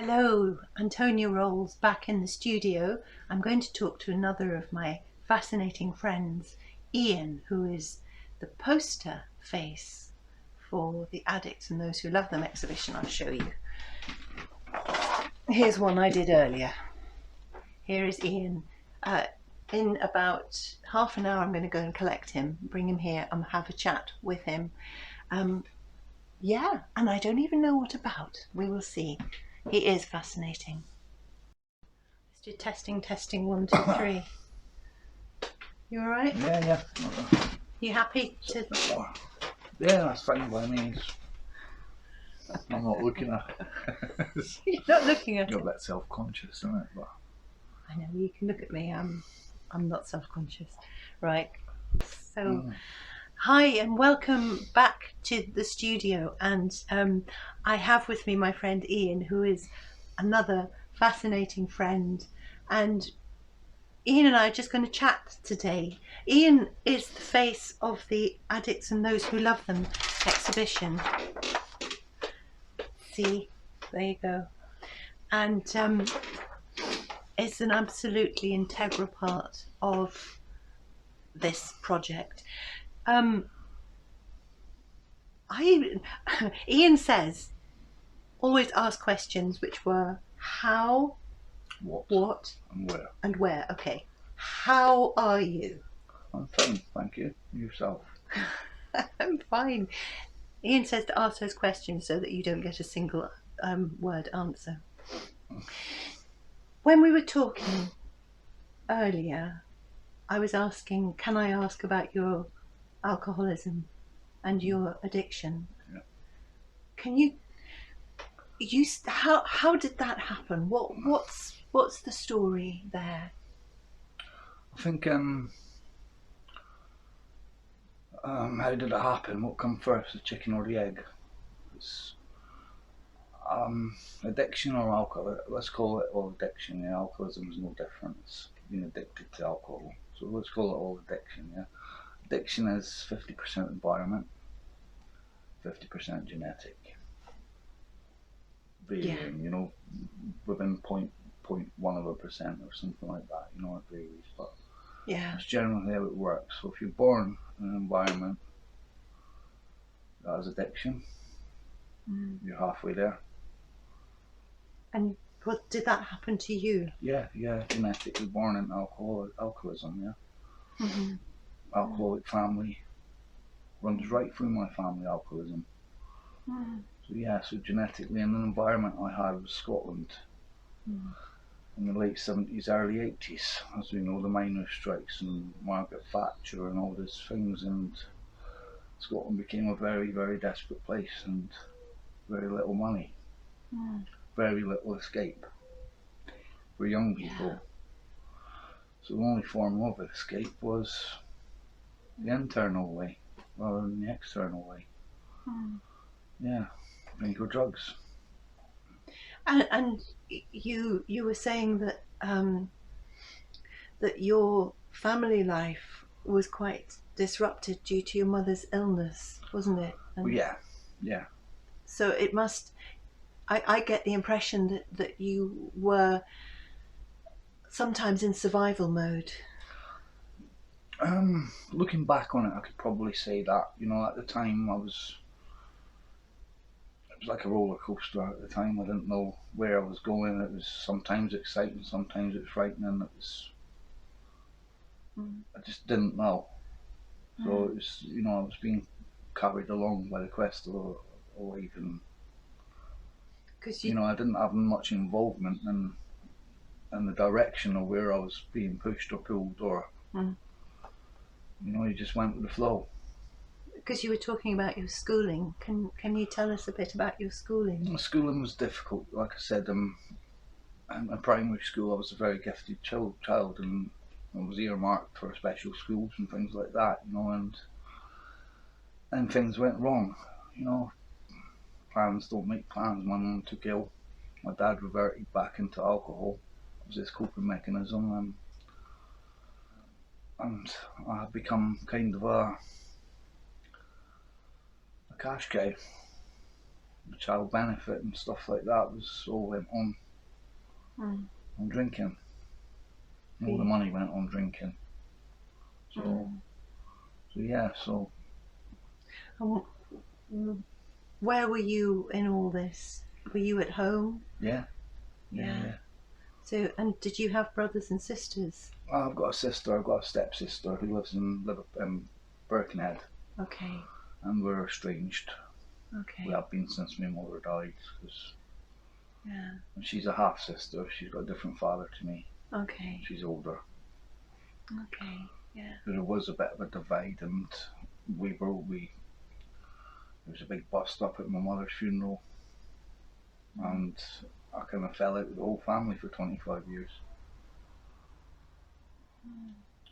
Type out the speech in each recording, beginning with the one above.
Hello, Antonia Rolls back in the studio. I'm going to talk to another of my fascinating friends, Ian, who is the poster face for the Addicts and Those Who Love Them exhibition. I'll show you. Here's one I did earlier. Here is Ian. In about half an hour I'm going to go and collect him, bring him here and have a chat with him. Yeah, and I don't even know what about. We will see. He is fascinating. Let's do testing, 1, 2, 3. You alright? Yeah. You happy to... Yeah, that's fine by me. I'm not looking at it. You're not looking at You're it. a bit self-conscious, isn't it? But I know, you can look at me. I'm not self-conscious. Right. So, hi and welcome back to the studio. And I have with me my friend Ian, who is another fascinating friend. And Ian and I are just going to chat today. Ian is the face of the Addicts and Those Who Love Them exhibition. See, there you go. And it's an absolutely integral part of this project. Ian says, always ask questions which were how, what, and where. Okay, how are you? I'm fine, thank you. Yourself? I'm fine. Ian says to ask those questions so that you don't get a single word answer. When we were talking earlier, I was asking, can I ask about your alcoholism and your addiction? Yeah. Can you how did that happen? What's the story there? I think how did it happen? What come first, the chicken or the egg? It's addiction or alcohol. Let's call it all addiction. Yeah, alcoholism is no different. It's being addicted to alcohol. So let's call it all addiction. Yeah, addiction is 50% environment, 50% genetic. Varying, you know, within 0.1% or something like that. You know, it varies, but Yeah. that's generally how it works. So if you're born in an environment that has addiction, you're halfway there. And what did that happen to you? Yeah, genetically born into alcoholism. Yeah, alcoholic family runs right through my family. Alcoholism. So genetically, in the environment I had was Scotland in the late 70s, early 80s. As we know, the miners' strikes and Margaret Thatcher and all these things, and Scotland became a very, very desperate place and very little money, very little escape for young people. Yeah. So the only form of escape was the internal way rather than the external way. Yeah, drink or drugs. And you were saying that that your family life was quite disrupted due to your mother's illness, wasn't it? And well, yeah. So it must. I get the impression that you were sometimes in survival mode. Looking back on it, I could probably say that. You know, at the time it was like a roller coaster. At the time, I didn't know where I was going. It was sometimes exciting, sometimes it's frightening. It was, I just didn't know. So it was, you know, I was being carried along by the quest of life, and you know, I didn't have much involvement in the direction of where I was being pushed or pulled, or you know, you just went with the flow. Because you were talking about your schooling, can you tell us a bit about your schooling? My schooling was difficult. Like I said, in primary school I was a very gifted child, and I was earmarked for special schools and things like that, you know, and things went wrong. You know, plans don't make plans. My mum took ill. My dad reverted back into alcohol. It was his coping mechanism, and I had become kind of a cash cow. the child benefit and stuff like that was all went on drinking. All the money went on drinking. So yeah, so. Where were you in all this? Were you at home? Yeah. So, and did you have brothers and sisters? I've got a sister. I've got a stepsister who lives in Birkenhead. Okay. And we're estranged. Okay. We have been since my mother died. Yeah. And she's a half sister. She's got a different father to me. Okay. She's older. Okay. Yeah. There was a bit of a divide, and there was a big bust up at my mother's funeral, and I kind of fell out with the whole family for 25 years.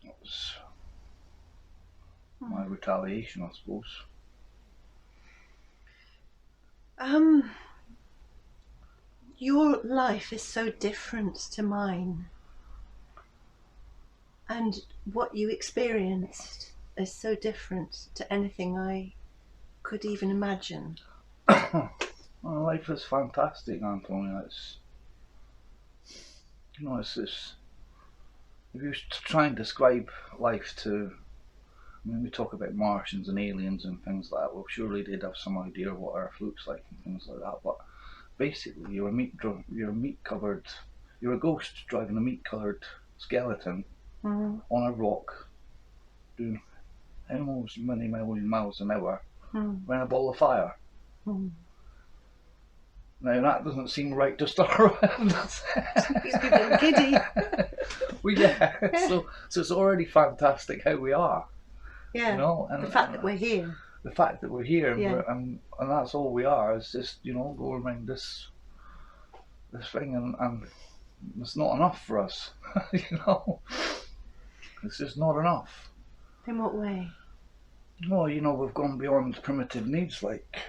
It was my retaliation, I suppose. Your life is so different to mine, and what you experienced is so different to anything I could even imagine. Well, life is fantastic, Antonia. It's if you try and describe life to, I mean, we talk about Martians and aliens and things like that. Well, surely they'd have some idea what Earth looks like and things like that. But basically, you're a ghost driving a meat-coloured skeleton on a rock, doing almost many million miles an hour, around a ball of fire. Now that doesn't seem right to start with. He's a bit giddy. Well, yeah. So it's already fantastic how we are. Yeah. You know, and the fact that we're here. The fact that we're here, Yeah. and that's all we are, is just, you know, going around this thing, and it's not enough for us. You know, it's just not enough. In what way? Well, you know, we've gone beyond primitive needs, like,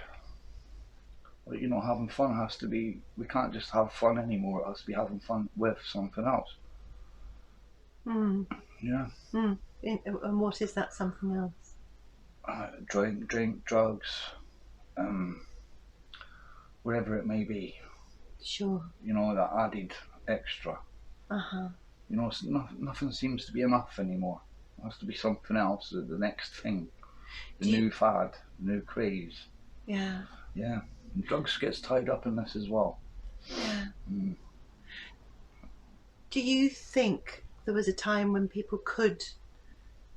you know, having fun has to be, we can't just have fun anymore, it has to be having fun with something else. Yeah. And what is that something else? Drink, drugs, whatever it may be. Sure. You know, that added extra. You know, nothing seems to be enough anymore. It has to be something else, the next thing, the new fad, the new craze. Yeah. Yeah. And drugs gets tied up in this as well. Yeah. Do you think there was a time when people could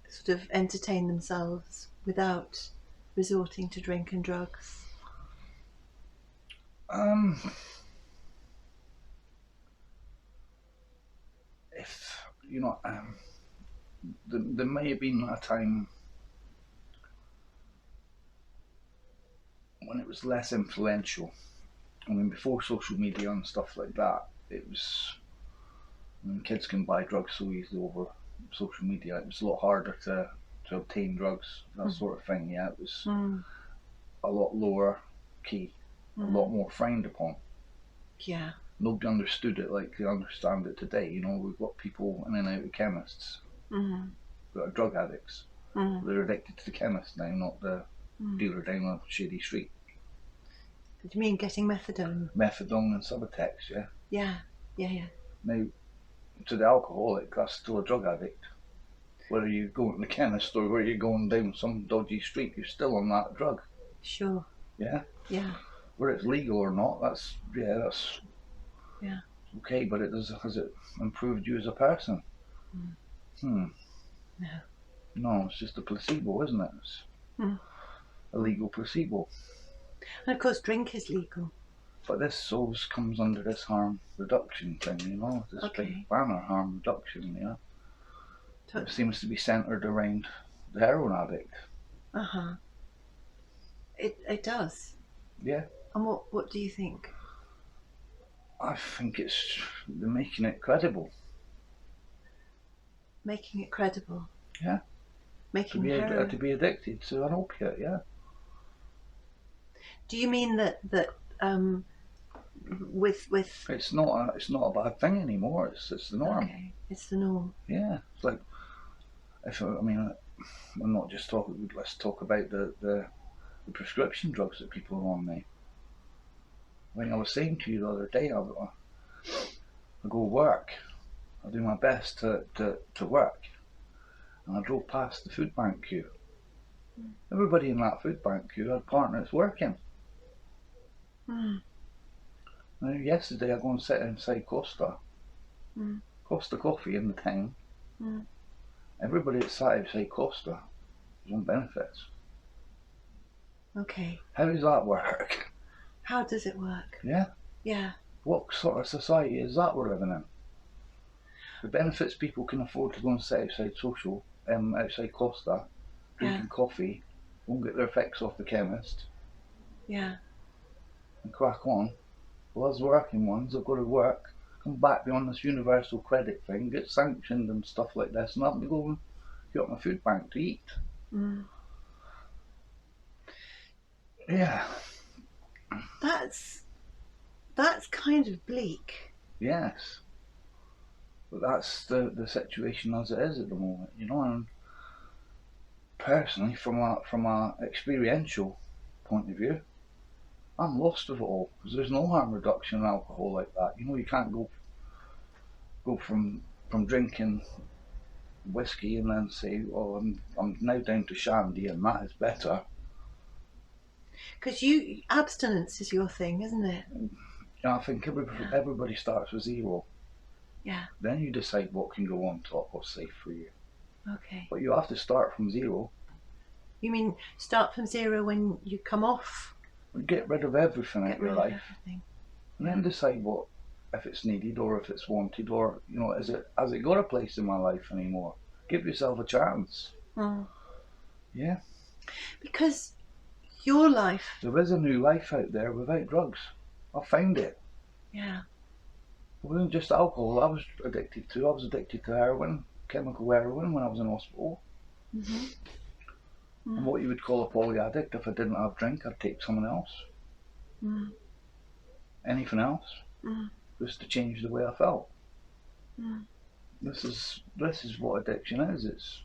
sort of entertain themselves without resorting to drink and drugs? If, you know, there may have been a time when it was less influential. I mean, before social media and stuff like that, it was, I mean, kids can buy drugs so easily over social media. It was a lot harder to obtain drugs, that sort of thing. Yeah, it was a lot lower key, a lot more frowned upon. Yeah. Nobody understood it like they understand it today. You know, we've got people in and out of chemists that are drug addicts. They're addicted to the chemist now, not the dealer down a shady street. Do you mean getting methadone? Methadone and Subutex, yeah. Yeah. Now, to the alcoholic, that's still a drug addict. Whether you go to the chemist or whether you're going down some dodgy street, you're still on that drug. Sure. Yeah? Yeah. Whether it's legal or not, that's okay, but has it improved you as a person? No, it's just a placebo, isn't it? It's a legal placebo. And of course, drink is legal. But this always comes under this harm reduction thing, you know, this big banner, harm reduction, yeah. It seems to be centred around the heroin addict. It does. Yeah. And what do you think? I think they're making it credible. Making it credible? Yeah. Making to be addicted to an opiate, yeah. Do you mean that with it's not a bad thing anymore, it's the norm. Okay. It's the norm. Yeah. It's like, I'm not just talking, let's talk about the prescription drugs that people are on now. I think I was saying to you the other day, I go work. I do my best to work. And I drove past the food bank queue. Everybody in that food bank queue had partners working. Now, yesterday I go and sit inside Costa Coffee in the town. Everybody that sat outside Costa was on benefits. Okay. How does that work? How does it work? Yeah. Yeah. What sort of society is that we're living in? The benefits people can afford to go and sit outside Costa, drinking coffee, go and get their fix off the chemist. Yeah. And crack on. Well, as working ones, I've got to work, come back beyond this universal credit thing, get sanctioned and stuff like this, and have to go and get up my food bank to eat. Yeah. That's kind of bleak. Yes. But that's the situation as it is at the moment, you know. And personally, from a experiential point of view, I'm lost of it all, because there's no harm reduction in alcohol like that. You know, you can't go from drinking whiskey and then say, "Oh, I'm now down to shandy, and that is better." Because abstinence is your thing, isn't it? I think everybody starts with zero. Yeah. Then you decide what can go on top, what's safe for you. Okay. But you have to start from zero. You mean start from zero when you come off? Get rid of everything out of your life. Everything. And then decide what, if it's needed or if it's wanted, or, you know, has it got a place in my life anymore? Give yourself a chance. Yeah. Because your life. There is a new life out there without drugs. I found it. Yeah. It wasn't just alcohol I was addicted to. I was addicted to heroin, chemical heroin, when I was in hospital. I'm what you would call a poly-addict. If I didn't have drink, I'd take someone else. Anything else. Just to change the way I felt. This is what addiction is. It's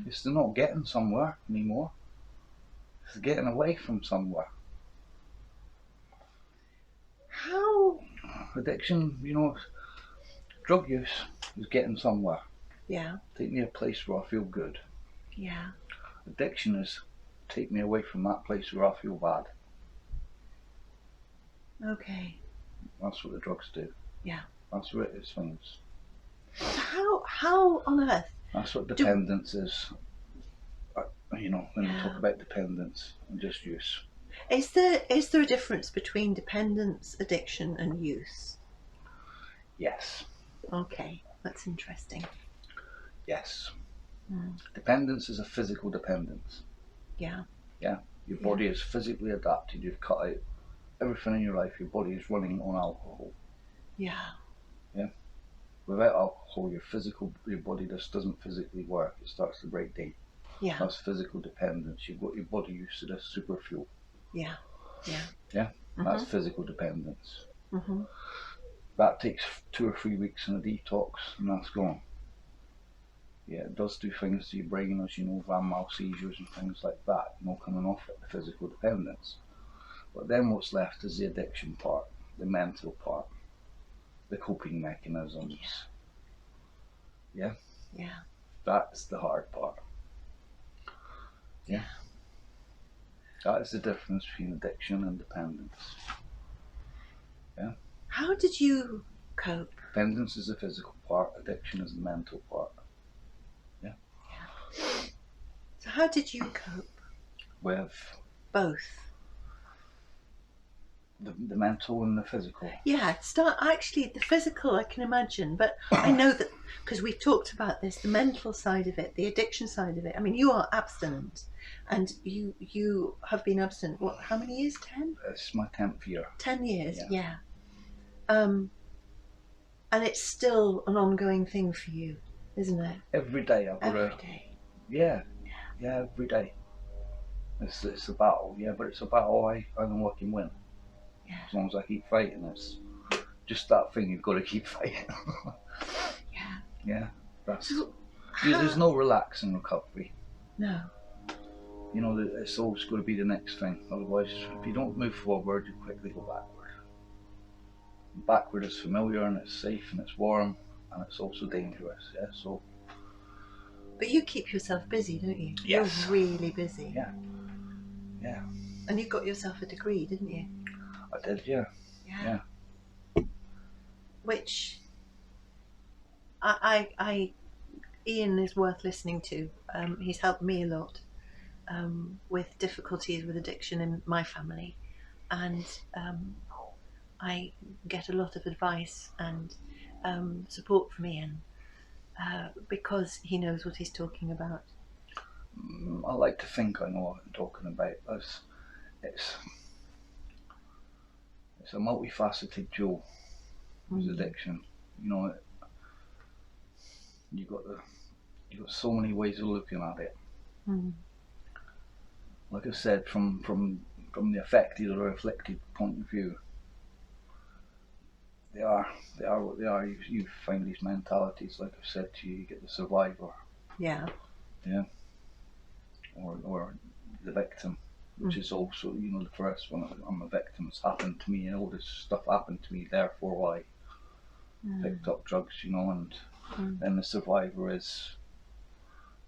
it's the not getting somewhere anymore. It's getting away from somewhere. How? Addiction, you know, drug use is getting somewhere. Yeah. Take me a place where I feel good. Yeah. Addiction is take me away from that place where I feel bad. Okay. That's what the drugs do. Yeah. That's what it swings. So how on earth? That's what dependence is. You know, when we talk about dependence and just use. Is there a difference between dependence, addiction, and use? Yes. Okay, that's interesting. Yes. Dependence is a physical dependence. Yeah. Yeah. Your body is physically adapted. You've cut out everything in your life. Your body is running on alcohol. Yeah. Yeah. Without alcohol, your body just doesn't physically work. It starts to break down. Yeah. That's physical dependence. You've got your body used to this super fuel. Yeah. Yeah. Yeah. That's physical dependence. Mm-hmm. That takes 2 or 3 weeks in a detox, and that's gone. Yeah, it does do things to your brain, as you know, grand mal seizures and things like that, you know, coming off it, the physical dependence. But then what's left is the addiction part, the mental part, the coping mechanisms. Yeah? Yeah. That's the hard part. Yeah. That is the difference between addiction and dependence. Yeah. How did you cope? Dependence is the physical part, addiction is the mental part. Yeah. So how did you cope? With both? The mental and the physical. Yeah, actually the physical I can imagine, but I know that because we talked about this, the mental side of it, the addiction side of it. I mean, you are abstinent, and you have been abstinent. What? How many years? 10? It's my 10th year. 10 years. Yeah. And it's still an ongoing thing for you, isn't it? Every day I've got Every day. Yeah, every day. It's a battle, but it's a battle I know I can win. Yeah. As long as I keep fighting, it's just that thing you've got to keep fighting. Yeah. That's. So, There's no relaxing recovery. No. You know, that it's always going to be the next thing. Otherwise, if you don't move forward, you quickly go backward. Backward is familiar and it's safe and it's warm and it's also dangerous. Yeah. So. But you keep yourself busy, don't you? Yes. You're really busy. Yeah. Yeah. And you got yourself a degree, didn't you? I did. Yeah. Yeah. Which Ian is worth listening to. He's helped me a lot with difficulties with addiction in my family, and I get a lot of advice and support from Ian because he knows what he's talking about. I like to think I know what I'm talking about. It's a multifaceted jewel. With addiction, you know, you got so many ways of looking at it. Like I said, from the affected or afflicted point of view, they are what they are. You find these mentalities, like I've said to you. You get the survivor, yeah, or the victim, which is also, you know, the first one. I'm a victim. It's happened to me, and all this stuff happened to me. Therefore, I picked up drugs, you know, and then the survivor is,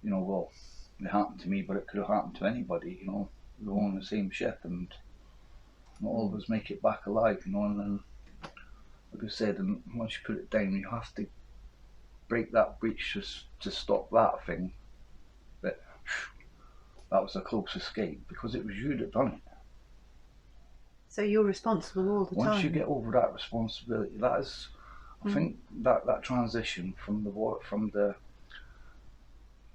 you know, well, it happened to me, but it could have happened to anybody, you know. We're all in the same ship, and not all of us make it back alive, you know. And then, like I said, and once you put it down, you have to break that breach to stop that thing. But that was a close escape because it was you that done it. So you're responsible all the time. Once you get over that responsibility, that is, I think that transition from the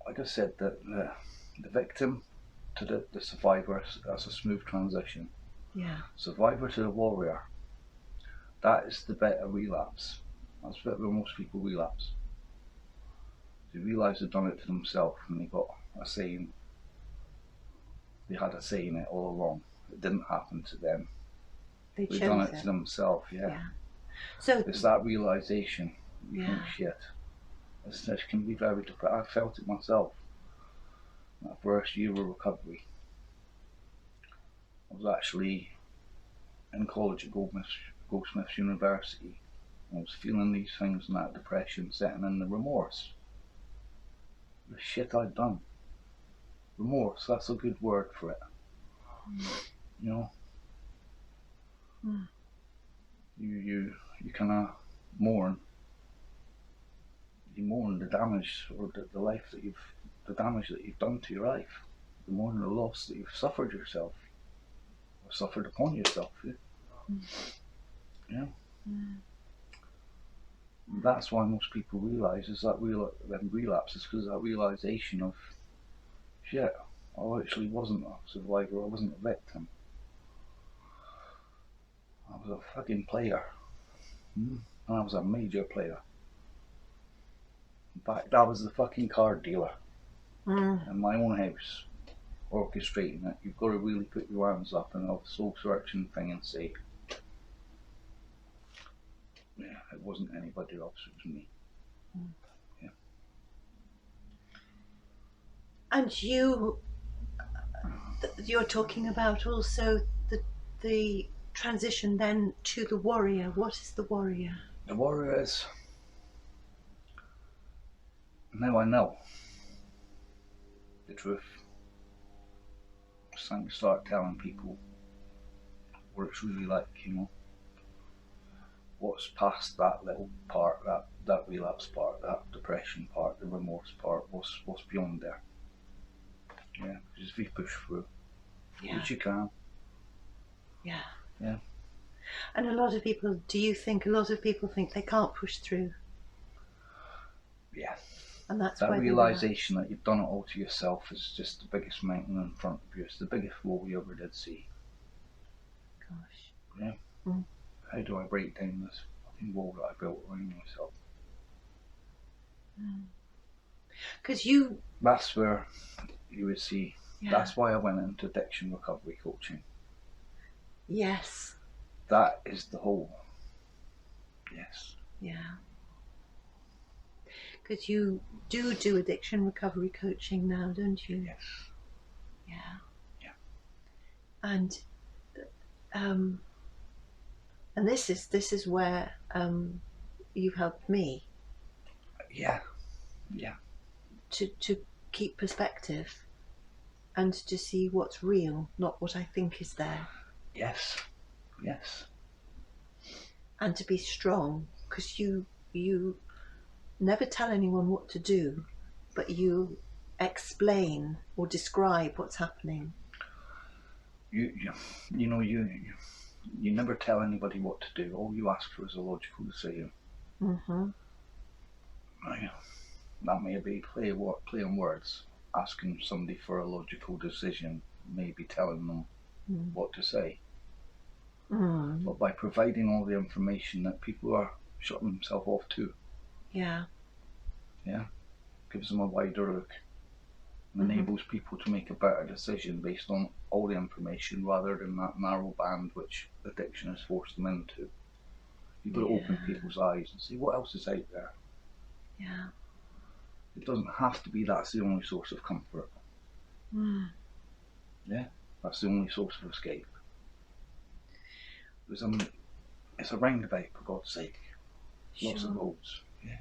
like I said, the victim to the survivor, that's a smooth transition. Yeah. Survivor to the warrior, that is the bit of relapse. That's the bit where most people relapse. They realise they've done it to themselves and they got a saying. They had a say in it all along. It didn't happen to them. They've done it to themselves, yeah. So it's that realisation. You think, shit, this can be very depressing. I felt it myself. That first year of recovery, I was actually in college at Goldsmiths University. I was feeling these things and that depression setting in, the remorse. The shit I'd done. Remorse, that's a good word for it. You know? You kind of mourn. You mourn the damage or the life that the damage that you've done to your life. You mourn the loss that you've suffered yourself. Or suffered upon yourself. Yeah. That's why most people realise is that relapse is because of that realisation of, shit, I actually wasn't a survivor, I wasn't a victim. I was a fucking player. And I was a major player. In fact, I was the fucking card dealer in my own house, orchestrating it. You've got to really put your arms up and have a soul searching thing and say, yeah, it wasn't anybody else, it was me. Yeah. And you're talking about also the transition then to the warrior. What is the warrior? The warrior is, now I know the truth. It's time to start telling people what it's really like, you know. What's past that little part, that relapse part, that depression part, the remorse part, what's beyond there. Yeah, just if you push through, which you can. Yeah. Yeah. And do you think a lot of people think they can't push through? Yeah. And that's that realisation that you've done it all to yourself is just the biggest mountain in front of you. It's the biggest wall you ever did see. Gosh. Yeah. How do I break down this fucking wall that I built around myself? Because that's where you would see. That's why I went into addiction recovery coaching. Yes. That is the whole. Yes. Yeah. Because you do addiction recovery coaching now, don't you? Yes. Yeah. Yeah. And this is where you've helped me Yeah. Yeah. to keep perspective and to see what's real, not what I think is there, Yes. Yes. and to be strong, because you never tell anyone what to do, but you explain or describe what's happening. You know, you never tell anybody what to do. All you ask for is a logical decision. Mm-hmm. Right. That may be play on words, asking somebody for a logical decision, maybe telling them what to say. But by providing all the information that people are shutting themselves off to, Yeah. gives them a wider look and enables people to make a better decision based on all the information rather than that narrow band which addiction has forced them into. You've got to open people's eyes and see what else is out there. Yeah. It doesn't have to be that's the only source of comfort. Yeah, that's the only source of escape. It's a roundabout, for God's sake. Lots of roads. Yeah.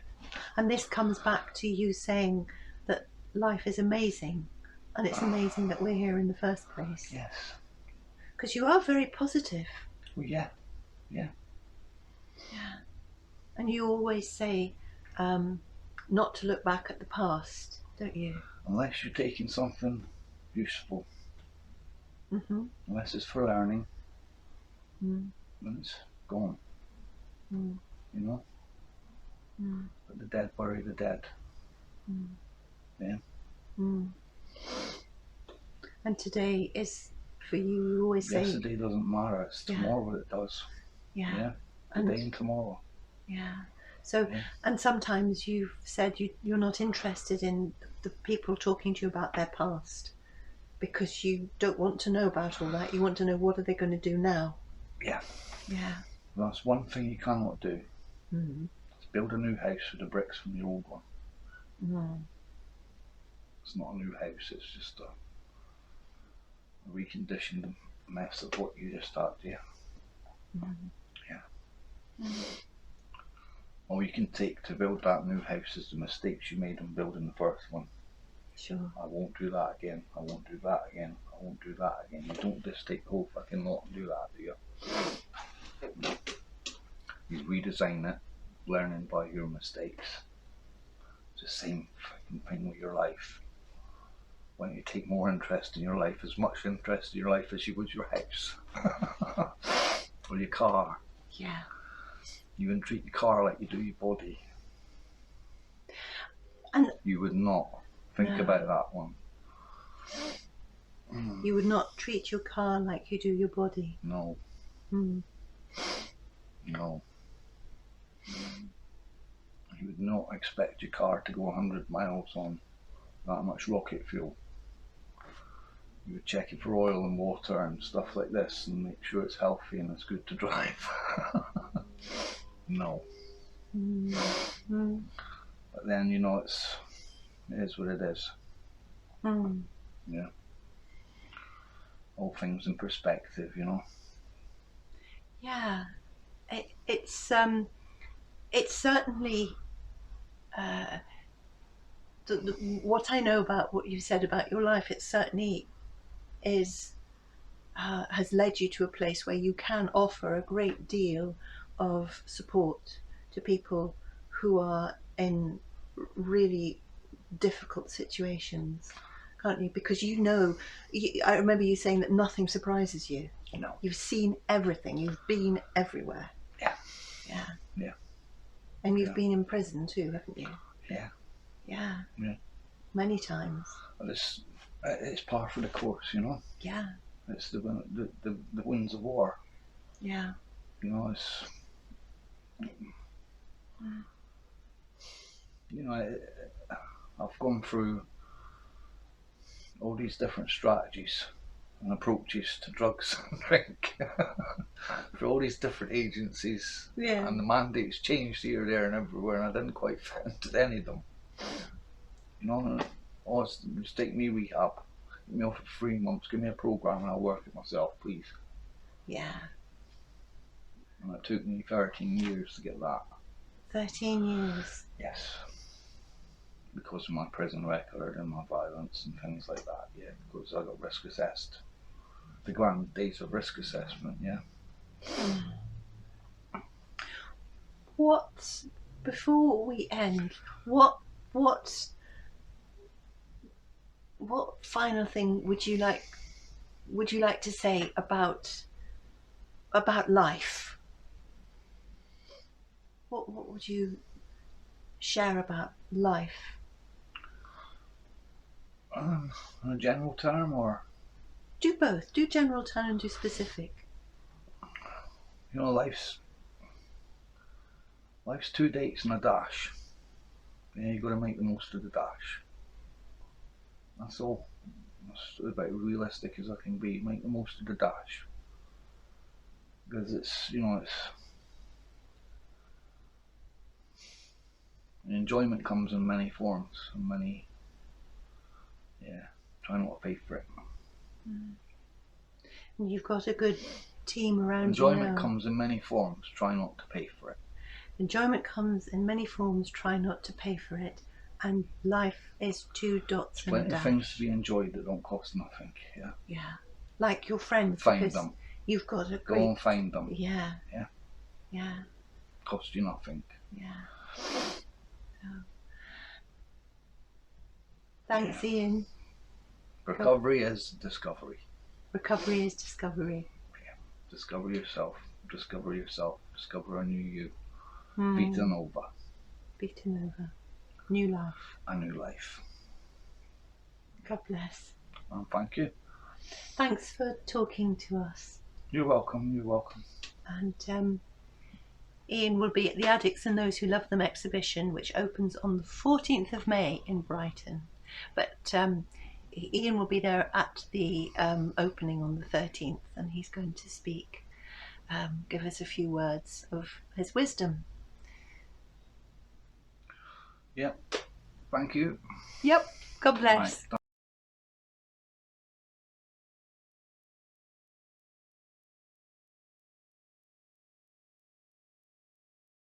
And this comes back to you saying that life is amazing, and it's amazing that we're here in the first place. Yes. Because you are very positive. Well, yeah. Yeah. Yeah. And you always say not to look back at the past, don't you? Unless you're taking something useful. Mm-hmm. Unless it's for learning. Then it's gone. You know? But the dead bury the dead. Yeah. And today is, for you always say... Yesterday doesn't matter, it's tomorrow that does. Yeah. Today and tomorrow. Yeah. So, and sometimes you've said you're not interested in the people talking to you about their past because you don't want to know about all that. You want to know, what are they going to do now? Yeah. Yeah. That's one thing you cannot do. It's build a new house with the bricks from the old one. It's not a new house, it's just a reconditioned mess of what you just had, yeah. All you can take to build that new house is the mistakes you made in building the first one. Sure. I won't do that again, I won't do that again, I won't do that again. You don't just take the whole fucking lot and do that, do you? You redesign it, learning by your mistakes. It's the same fucking thing with your life. Why don't you take more interest in your life, as much interest in your life as you would your house or your car? Yeah. You wouldn't treat your car like you do your body. And you would not think about that one. You would not treat your car like you do your body. No. No. You would not expect your car to go 100 miles on that much rocket fuel. You would check it for oil and water and stuff like this and make sure it's healthy and it's good to drive. No. But then, you know, it is what it is. Yeah. All things in perspective, you know. Yeah. It's certainly what I know about what you said about your life. It certainly is has led you to a place where you can offer a great deal of support to people who are in really difficult situations, can't you? Because I remember you saying that nothing surprises you. No. You've seen everything. You've been everywhere. Yeah. Yeah. Yeah. And you've been in prison too, haven't you? Yeah. Yeah. Yeah. Many times. Well, it's par for the course, you know. Yeah. It's the winds of war. Yeah. You know, it's... You know, I've gone through all these different strategies and approaches to drugs and drink for all these different agencies, and the mandates changed here, there and everywhere, and I didn't quite fit into any of them. You know, just take me rehab. Get me off for 3 months, give me a program and I'll work it myself, please. Yeah. And it took me 13 years to get that. 13 years. Yes. Because of my prison record and my violence and things like that, yeah. Because I got risk assessed. The grand days of risk assessment, yeah. What, before we end, what final thing would you like to say about life? What would you share about life? In a general term, or? Do both. Do general term and do specific. You know, life's 2 dates and a dash. Yeah, you got to make the most of the dash. That's all. That's about as realistic as I can be. Make the most of the dash. Because it's enjoyment comes in many forms, and try not to pay for it. And you've got a good team around Enjoyment you now. comes in many forms, try not to pay for it. Enjoyment comes in many forms, try not to pay for it. And life is 2 dots and a dash. Plenty of things to be enjoyed that don't cost nothing, yeah. Yeah. Like your friends. Find them. You've got a great... Go and find them. Yeah. Yeah. Yeah. Cost you nothing. Yeah. So. Thanks, Ian. Recovery is discovery. Recovery is discovery. Yeah. Discover yourself. Discover yourself. Discover a new you. Vita Nova. Vita Nova. New life. A new life. God bless. And thank you. Thanks for talking to us. You're welcome. You're welcome. And Ian will be at the Addicts and Those Who Love Them exhibition, which opens on the 14th of May in Brighton. But Ian will be there at the opening on the 13th, and he's going to speak, give us a few words of his wisdom. Yep. Thank you. Yep. God bless. Right.